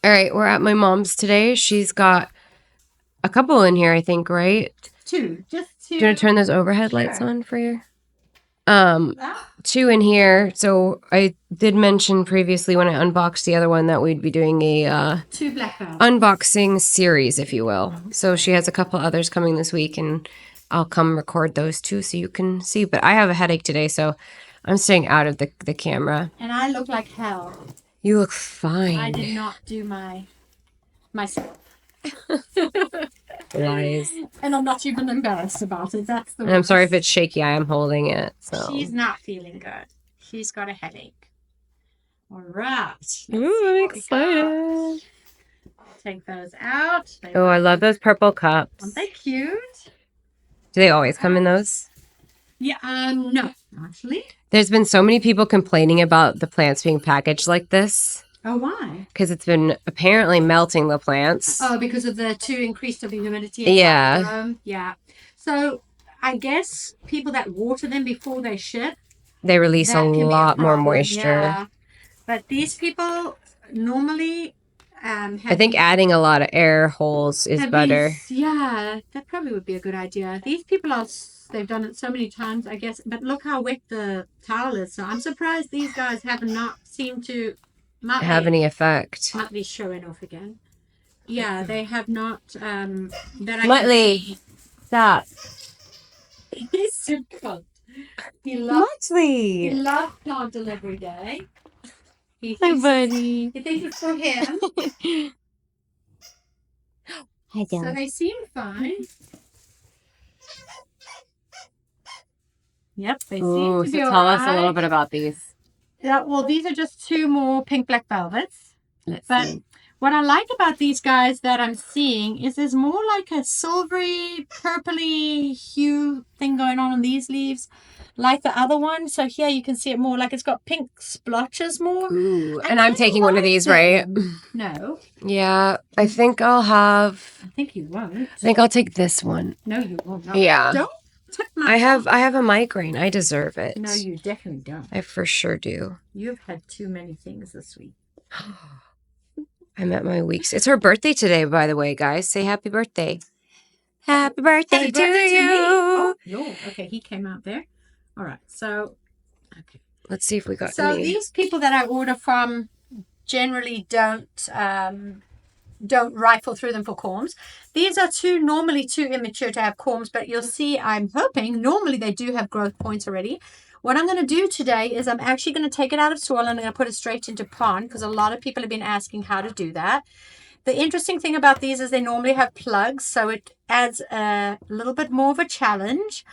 All right, we're at my mom's today. She's got a couple in here, I think, right? Two. Just two. Do you want to turn those overhead lights on for you? Two in here. So I did mention previously when I unboxed the other one that we'd be doing a two black belts. unboxing series, if you will. So she has a couple others coming this week, and I'll come record those too so you can see. But I have a headache today, so I'm staying out of the camera. And I look like hell. You look fine. I did not do myself. Lies. And I'm not even embarrassed about it. That's the. And I'm sorry if it's shaky. I am holding it. So she's not feeling good. She's got a headache. All right. Ooh, I'm excited. I'll take those out. Oh, I love those purple cups. Aren't they cute? Do they always come in those? Yeah. No, actually. There's been so many people complaining about the plants being packaged like this. Oh, why? Because it's been apparently melting the plants. Oh, because of the increase of the humidity. Yeah. Yeah. So I guess people that water them before they ship, they release a lot more moisture. Yeah. But these people normally I think adding a lot of air holes is better. Yeah, that probably would be a good idea. These people they've done it so many times, I guess. But look how wet the towel is. So I'm surprised these guys have not seemed to have any effect. Might be showing off again. Yeah, they have not. Muttley, stop. He's so cold. He loves plant delivery day. Hi, buddy. He thinks it's for him. Hi, Dad. So they seem fine. Yep, they seem to be tell us a little bit about these. Yeah, well, these are just two more pink black velvets. Let's see. What I like about these guys that I'm seeing is there's more like a silvery, purpley hue thing going on these leaves, like the other one. So here you can see it more like it's got pink splotches more. Ooh, and I'm taking one of these, right? No. Yeah, I think I'll have. I think you won't. I think I'll take this one. No, you won't. No. Yeah. Don't. I have a migraine. I deserve it. No, you definitely don't. I for sure do. You've had too many things this week. I'm at my weeks. It's her birthday today, by the way, guys. Say happy birthday. Happy birthday to you. Oh, okay, he came out there. All right, so okay. Let's see if we got. So these people that I order from generally don't rifle through them for corms. These are normally too immature to have corms, but you'll see, I'm hoping, normally they do have growth points already. What I'm going to do today is I'm actually going to take it out of soil and I'm going to put it straight into pond because a lot of people have been asking how to do that. The interesting thing about these is they normally have plugs, so it adds a little bit more of a challenge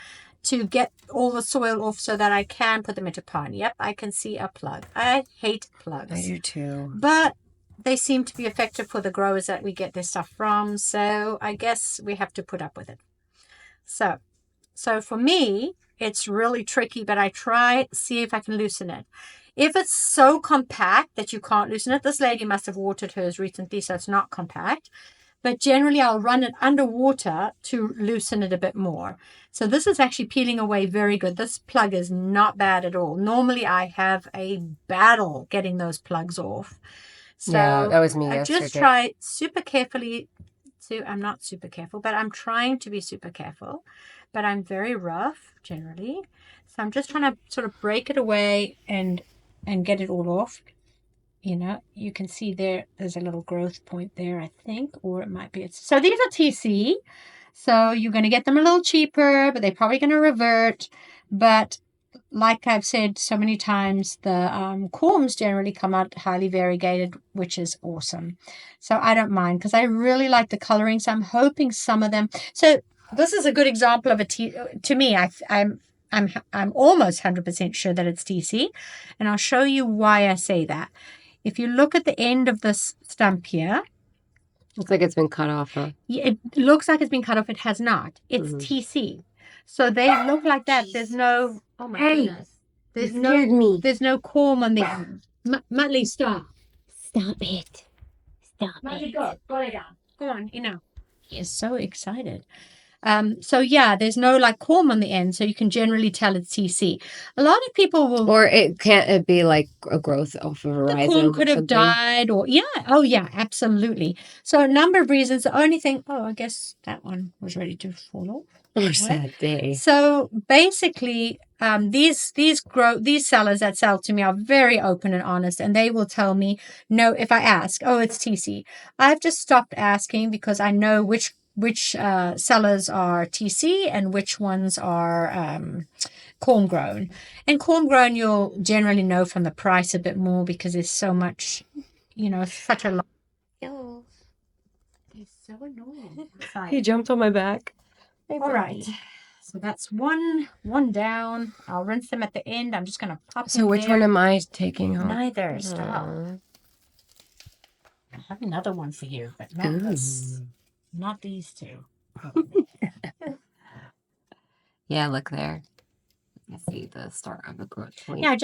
to get all the soil off so that I can put them into pond. Yep, I can see a plug. I hate plugs. I do too. But they seem to be effective for the growers that we get this stuff from, so I guess we have to put up with it. So for me, it's really tricky, but I try see if I can loosen it. If it's so compact that you can't loosen it, this lady must have watered hers recently, so it's not compact. But generally, I'll run it underwater to loosen it a bit more. So this is actually peeling away very good. This plug is not bad at all. Normally, I have a battle getting those plugs off. So yeah, that was me yesterday. I just try super carefully I'm not super careful, but I'm trying to be super careful. But I'm very rough, generally. So I'm just trying to sort of break it away and get it all off. You know, you can see there's a little growth point there, I think, or it might be. So these are TC. So you're going to get them a little cheaper, but they're probably going to revert. But like I've said so many times, the corms generally come out highly variegated, which is awesome. So I don't mind because I really like the coloring. So I'm hoping some of them. So this is a good example of to me. I'm almost 100% sure that it's TC, and I'll show you why I say that. If you look at the end of this stump here, looks like it's been cut off. Huh? Yeah, it looks like it's been cut off. It has not. It's TC. So they look like that. There's no. Oh my goodness. There's no corm on the end. Muttley, stop. Stop it. Stop Muttley, go lay down. Go on, He is so excited. So yeah, there's no like corm on the end, so you can generally tell it's TC. A lot of people will. Or it be like a growth off of a The rhizome corm or could have something? died, or yeah, oh yeah, absolutely. So a number of reasons. The only thing, oh, I guess that one was ready to fall off. Oh, sad day. So basically, these sellers that sell to me are very open and honest, and they will tell me no if I ask. Oh, it's TC. I've just stopped asking because I know which sellers are TC and which ones are corn grown. And corn grown, you'll generally know from the price a bit more because there's so much, such a lot. Oh, he's so annoying. He jumped on my back. All right. So that's one down. I'll rinse them at the end. I'm just going to pop So them which there. one am I taking home? Neither. Stop. I have another one for you, but not this. Not these two. Yeah, look there. I see the start of the growth point. Yeah,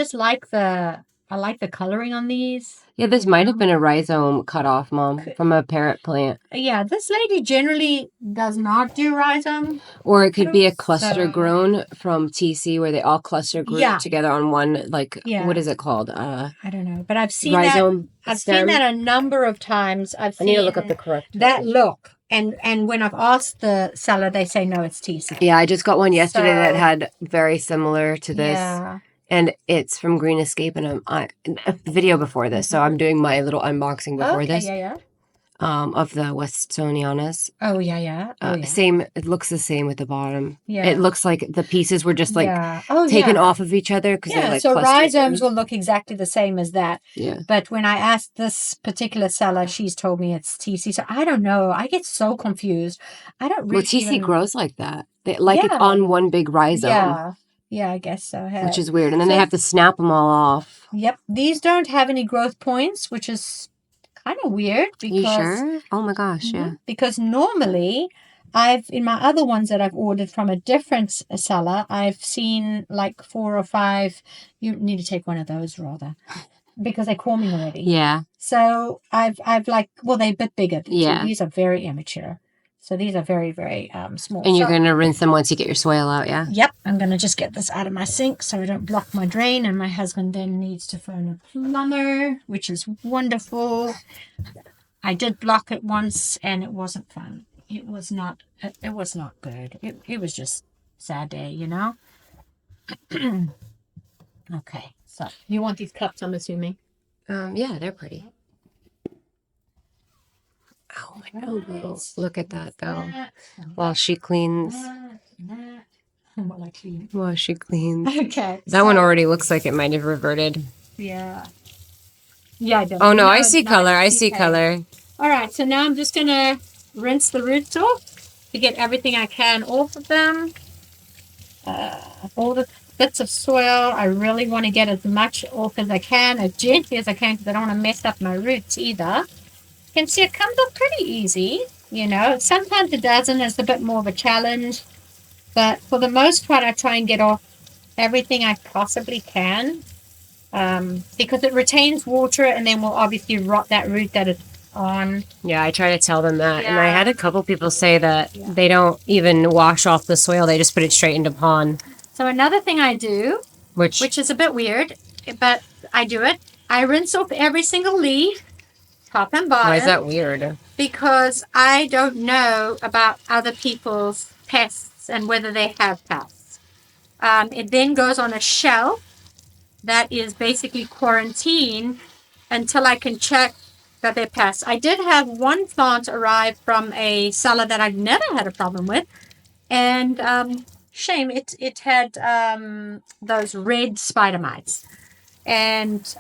I like the coloring on these. Yeah, this might have been a rhizome cut off, Mom, from a parent plant. Yeah, this lady generally does not do rhizome. Or it could be a cluster grown from TC where they all cluster grew together on one, like, what is it called? I don't know, but I've seen rhizome I've seen that a number of times. I need to look up the correct that look. And when I've asked the seller, they say, no, it's TC. Yeah, I just got one yesterday that had very similar to this. Yeah. And it's from Green Escape, and a video before this. So I'm doing my little unboxing before this. Yeah. Of the Westonianas. Oh, yeah. Same, it looks the same with the bottom. Yeah. It looks like the pieces were just like taken off of each other. Yeah, so rhizomes will look exactly the same as that. Yeah. But when I asked this particular seller, she's told me it's TC. So I don't know. I get so confused. I don't really. Well, TC grows like that. It's on one big rhizome. Yeah, I guess so. Which is weird. And then they have to snap them all off. Yep. These don't have any growth points, which is kind of weird. Because, you sure? Oh my gosh, yeah. Because normally, in my other ones that I've ordered from a different seller, I've seen like 4 or 5. You need to take one of those rather. Because they're corming already. Yeah. So I've they're a bit bigger. These are very immature. So these are very, very small. And you're going to rinse them once you get your soil out, yeah? Yep. I'm going to just get this out of my sink so I don't block my drain. And my husband then needs to phone a plumber, which is wonderful. I did block it once and it wasn't fun. It was not good. It was just sad day, Okay. So you want these cups, I'm assuming? Yeah, they're pretty. Oh, my elbow. Look at that, though. While she cleans. While she cleans. Okay. That one already looks like it might have reverted. Yeah. Yeah, I do. Oh, no, I see color. I see color. All right, so now I'm just going to rinse the roots off to get everything I can off of them. All the bits of soil, I really want to get as much off as I can, as gently as I can, because I don't want to mess up my roots either. You can see it comes off pretty easy, Sometimes it doesn't. It's a bit more of a challenge. But for the most part, I try and get off everything I possibly can because it retains water and then will obviously rot that root that it's on. Yeah, I try to tell them that. Yeah. And I had a couple people say that they don't even wash off the soil. They just put it straight into pond. So another thing I do, which is a bit weird, but I do it, I rinse off every single leaf. Top and bottom. Why is that weird? Because I don't know about other people's pests and whether they have pests. It then goes on a shelf that is basically quarantined until I can check that they're pests. I did have one plant arrive from a seller that I've never had a problem with. And shame, it had those red spider mites. And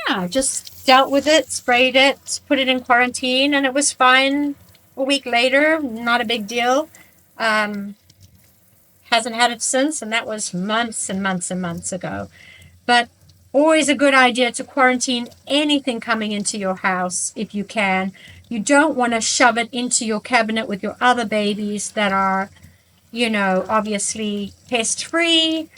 I just dealt with it, sprayed it, put it in quarantine, and it was fine a week later. Not a big deal. Hasn't had it since, and that was months and months and months ago. But always a good idea to quarantine anything coming into your house if you can. You don't want to shove it into your cabinet with your other babies that are, obviously pest-free.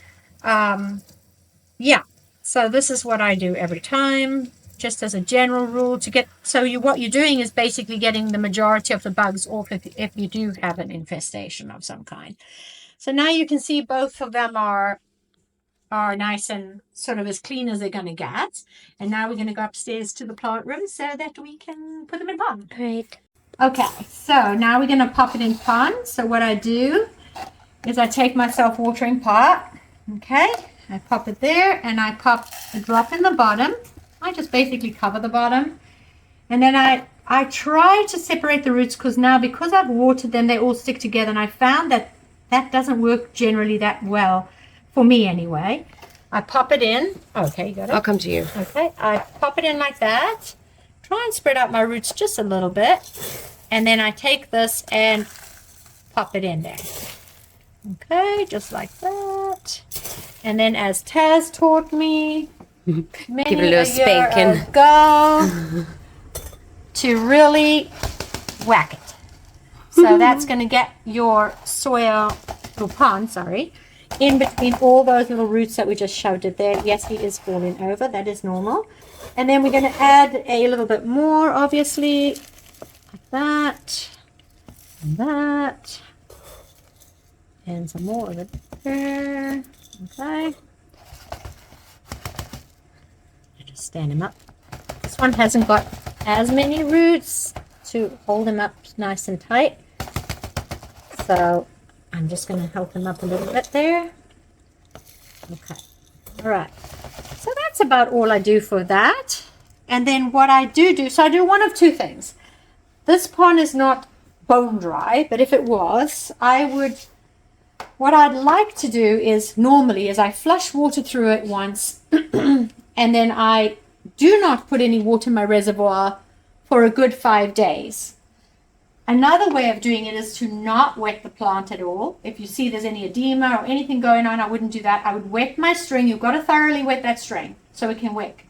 So this is what I do every time. just as a general rule to get, so what you're doing is basically getting the majority of the bugs off if you do have an infestation of some kind. So now you can see both of them are nice and sort of as clean as they're going to get. And now we're going to go upstairs to the plant room so that we can put them in pond. Right. Okay, so now we're going to pop it in pond. So what I do is I take my self-watering pot, okay, I pop it there, and I pop a drop in the bottom. I just basically cover the bottom, and then I try to separate the roots, because I've watered them, they all stick together, and I found that doesn't work generally that well, for me anyway. I pop it in. Okay, you got it? I'll come to you. Okay, I pop it in like that, try and spread out my roots just a little bit, and then I take this and pop it in there. Okay, just like that. And then, as Taz taught me many Give it a little spanking ago, to really whack it. So that's going to get your soil, or pond, sorry, in between all those little roots that we just shoved it there. Yes, he is falling over. That is normal. And then we're going to add a little bit more, obviously, like that, and that. And some more of it there. Okay. Just stand him up. This one hasn't got as many roots to hold him up nice and tight. So I'm just going to help him up a little bit there. Okay. All right. So that's about all I do for that. And then what I do, so I do one of two things. This pond is not bone dry, but if it was, what I'd like to do is I flush water through it once, and then I do not put any water in my reservoir for a good 5 days. Another way of doing it is to not wet the plant at all. If you see there's any edema or anything going on, I wouldn't do that. I would wet my string. You've got to thoroughly wet that string so it can wick.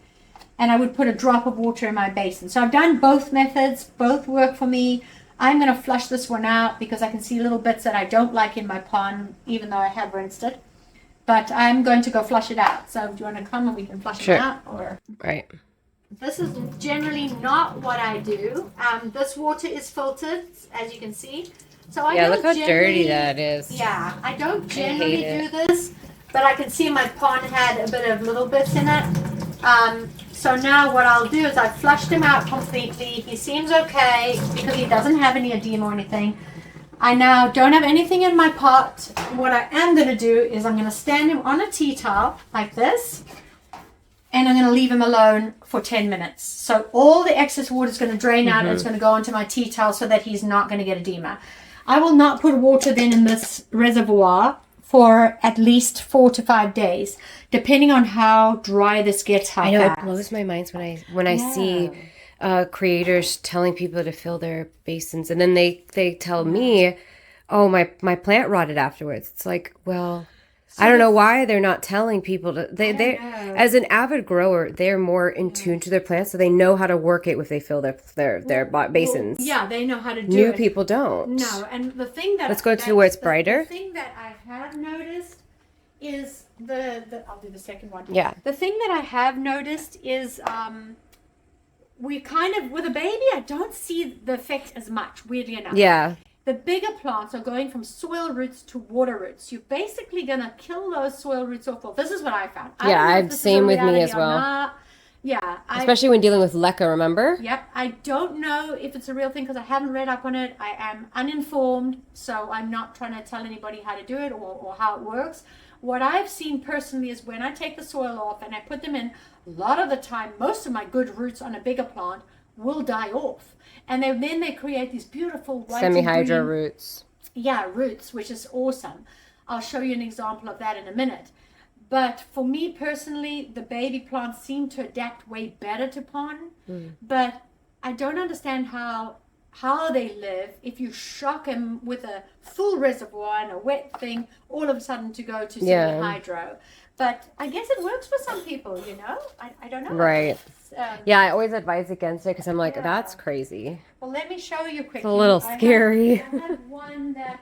And I would put a drop of water in my basin. So I've done both methods. Both work for me. I'm going to flush this one out because I can see little bits that I don't like in my pond, even though I have rinsed it. But I'm going to go flush it out. So do you want to come and we can flush it out? Or Right. this is generally not what I do. This water is filtered, as you can see. So I Look how dirty that is. Yeah, I don't generally do this, but I can see my pond had a bit of little bits in it. So now what I'll do is I've flushed him out completely. He seems okay because he doesn't have any edema or anything. I now don't have anything in my pot. What I am going to do is I'm going to stand him on a tea towel like this, and I'm going to leave him alone for 10 minutes. So all the excess water is going to drain out, and it's going to go onto my tea towel so that he's not going to get edema. I will not put water then in this reservoir for at least 4 to 5 days, depending on how dry this gets. I know, it blows my mind when I see creators telling people to fill their basins, and then they tell me, oh, my plant rotted afterwards. It's like, well, I don't know why they're not telling people to. They as an avid grower, they're more in tune to their plants, so they know how to work it if they fill their basins. Well, yeah, they know how to do it. New people don't. No, and the thing that let's go to where it's brighter. The thing that I have noticed is I'll do the second one. Yeah. The thing that I have noticed is we kind of, with a baby, I don't see the effect as much, weirdly enough. Yeah. The bigger plants are going from soil roots to water roots. You're basically going to kill those soil roots off. Well, this is what I found. Same with me as well. Yeah. Especially when dealing with leca, remember? Yep. I don't know if it's a real thing because I haven't read up on it. I am uninformed, so I'm not trying to tell anybody how to do it or how it works. What I've seen personally is when I take the soil off and I put them in, a lot of the time, most of my good roots on a bigger plant will die off. And then they create these beautiful white semi-hydro roots. Yeah, roots, which is awesome. I'll show you an example of that in a minute. But for me personally, the baby plants seem to adapt way better to pond. But I don't understand how they live if you shock them with a full reservoir and a wet thing, all of a sudden to go to semi-hydro. But I guess it works for some people, you know? I don't know. Right. I always advise against it because I'm like, that's crazy. Well, let me show you quickly. It's a little scary. I have one that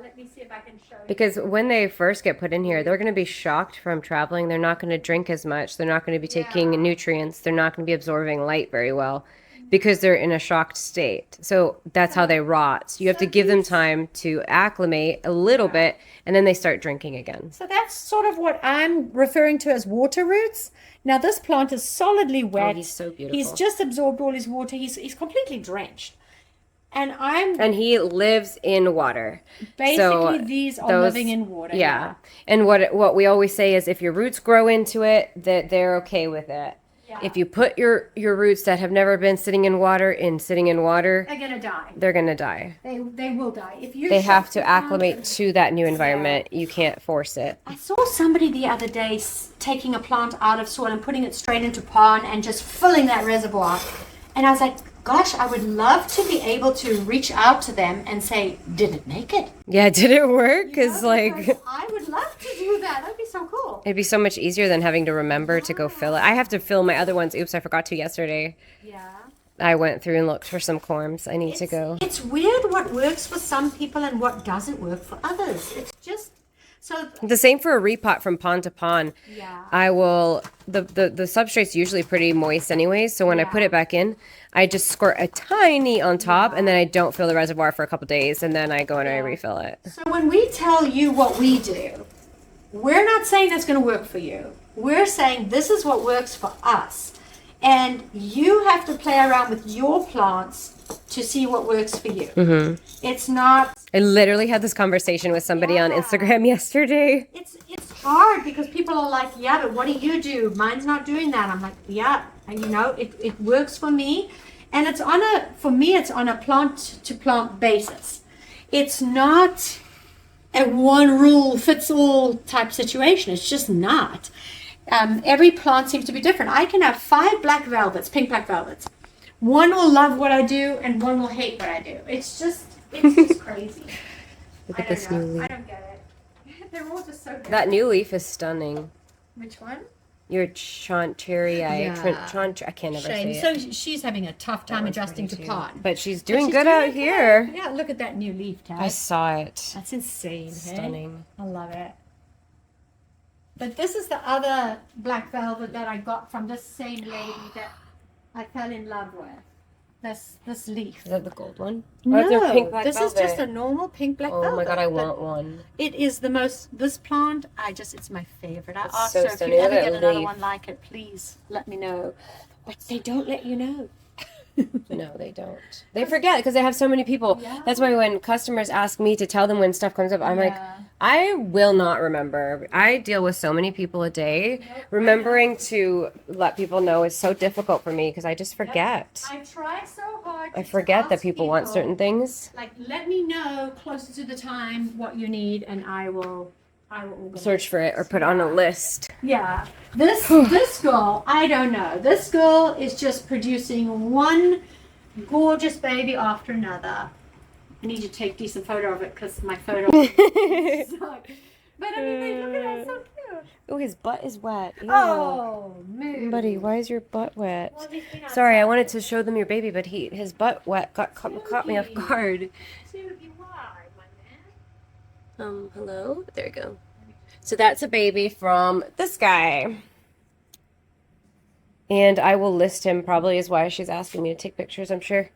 Let me see if I can show you. Because when they first get put in here, they're going to be shocked from traveling. They're not going to drink as much. They're not going to be taking nutrients. They're not going to be absorbing light very well because they're in a shocked state. So that's how they rot. So you have to give them time to acclimate a little bit, and then they start drinking again. So that's sort of what I'm referring to as water roots. Now this plant is solidly wet. Oh, he's so beautiful. He's just absorbed all his water. He's completely drenched. And he lives in water. Basically, these are living in water. Yeah. And what we always say is if your roots grow into it, that they're okay with it. Yeah. If you put your roots that have never been sitting in water, they're gonna die. They're gonna die. They will die. They have to acclimate to that new environment. You can't force it. I saw somebody the other day taking a plant out of soil and putting it straight into pond and just filling that reservoir. And I was like, gosh, I would love to be able to reach out to them and say, did it make it? Yeah, did it work? Because I would love to do that. That'd be so cool. It'd be so much easier than having to remember to go fill it. I have to fill my other ones. Oops, I forgot to yesterday. Yeah. I went through and looked for some corms. I need to go. It's weird what works for some people and what doesn't work for others. It's just... So the same for a repot from pond to pond. Yeah. I will the substrate's usually pretty moist anyways, so when I put it back in, I just squirt a tiny on top and then I don't fill the reservoir for a couple days and then I go and I refill it. So when we tell you what we do, we're not saying that's going to work for you. We're saying this is what works for us. And you have to play around with your plants to see what works for you. Mm-hmm. It's not... I literally had this conversation with somebody on Instagram yesterday. It's hard because people are like, yeah, but what do you do? Mine's not doing that. I'm like, yeah, and it works for me. And it's on a plant to plant basis. It's not a one rule fits all type situation. It's just not. Every plant seems to be different. I can have 5 black velvets, pink black velvets. One will love what I do and one will hate what I do. It's just crazy. Look at this new leaf. I don't get it. They're all just so good. That new leaf is stunning. Which one? Your chanteria. I can't never say it. So she's having a tough time adjusting to pond. But she's doing good out here. Yeah, look at that new leaf, Taz. I saw it. That's insane. Stunning. Hey? I love it. But this is the other black velvet that I got from this same lady that I fell in love with. This leaf. Is that the gold one? No, or pink black this velvet? is just a normal pink black velvet. Oh my god, I want one. It is the most, this plant, it's my favorite. I asked so her if stunning. you ever Look at get that another leaf. one like it, please let me know. But they don't let you know. No, they don't. They forget because they have so many people. Yeah. That's why when customers ask me to tell them when stuff comes up, I'm like, I will not remember. I deal with so many people a day. Remembering to let people know is so difficult for me because I just forget. I try so hard. I forget that people want certain things. Like, let me know closer to the time what you need, and I will organize. Search for it or put on a list. Yeah. This girl, I don't know. This girl is just producing one gorgeous baby after another. I need to take a decent photo of it because my photo sucks. But I mean, look at that, it's so cute. Oh, his butt is wet. Ew. Oh, man. Buddy, why is your butt wet? Well, Sorry, I wanted to show them your baby, but his butt wet caught me off guard. Hello? There you go. So that's a baby from this guy. And I will list him probably is why she's asking me to take pictures, I'm sure.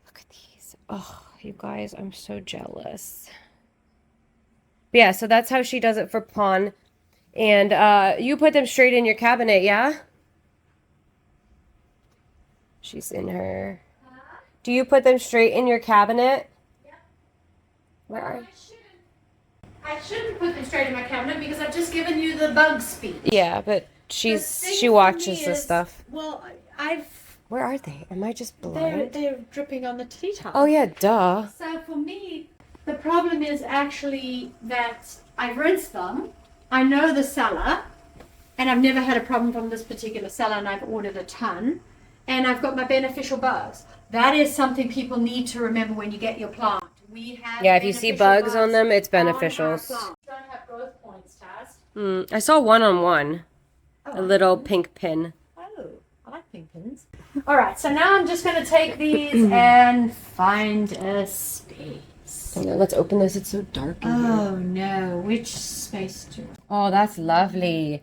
Look at these. Oh, you guys, I'm so jealous. But yeah, so that's how she does it for pond. And you put them straight in your cabinet, yeah? She's in her. Do you put them straight in your cabinet? Yeah. Where are you? I shouldn't put them straight in my cabinet because I've just given you the bug speech. Yeah, but she watches this stuff. Well, Where are they? Am I just blind? They're dripping on the tea towel. Oh yeah, duh. So for me, the problem is actually that I've rinsed them. I know the seller, and I've never had a problem from this particular seller, and I've ordered a ton. And I've got my beneficial bugs. That is something people need to remember when you get your plant. We have if you see bugs on them, it's beneficial. Don't have growth points, Taz. I saw one on one. A little pink pin. Oh, I like pink pins. All right, so now I'm just going to take these and find a space. space. Let's open this. It's so dark in here. Oh no, which space do? Oh, that's lovely.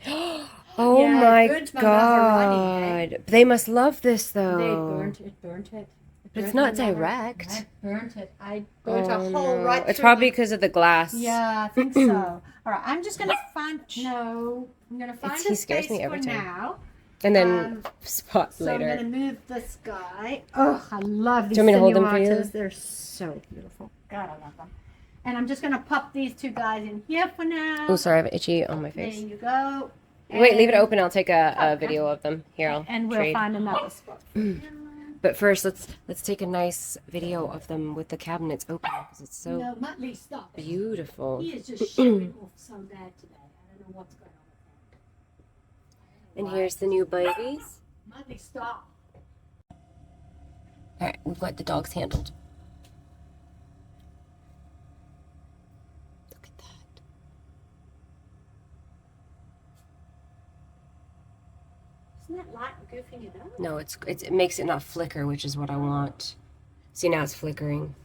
Oh Yeah, my good Mama God. Harani, They must love this They though. burnt it. But it's Burnt not my mother. direct. I burnt it. I burnt Oh, a hole no. right It's through probably the- because of the glass. Yeah, I think so. All right, I'm just gonna find. No, I'm gonna find He a scares space me every for time. now. And then spot So later. I'm gonna move this guy. Oh, I love these Do you want me to hold them for you? sinuatas. They're so beautiful. God, I love them. And I'm just gonna pop these two guys in here for now. Oh, sorry, I have itchy on my There face. you go. Wait, leave it And- open. I'll take a video of them. Here, I'll And we'll trade. find another spot. But first, let's take a nice video of them with the cabinets open because it's so No, Muttley, stop it. beautiful. He is just showing off so bad today. I don't know what's going on with him. And here's the new babies. Muttley, stop. All right, we've got the dogs handled. Look at that. Isn't that light goofing it up? No, it makes it not flicker, which is what I want. See, now it's flickering.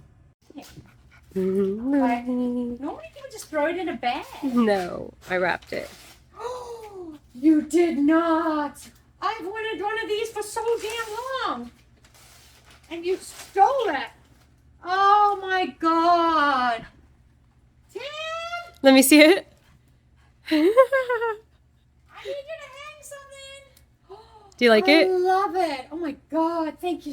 Yeah. No, Normally you would just throw it in a bag. I wrapped it. You did not. I've wanted one of these for so damn long. And you stole it. Oh my God. Tim, Let me see it. I need you to hang something. Do you like I it? love it. Oh my God. Thank you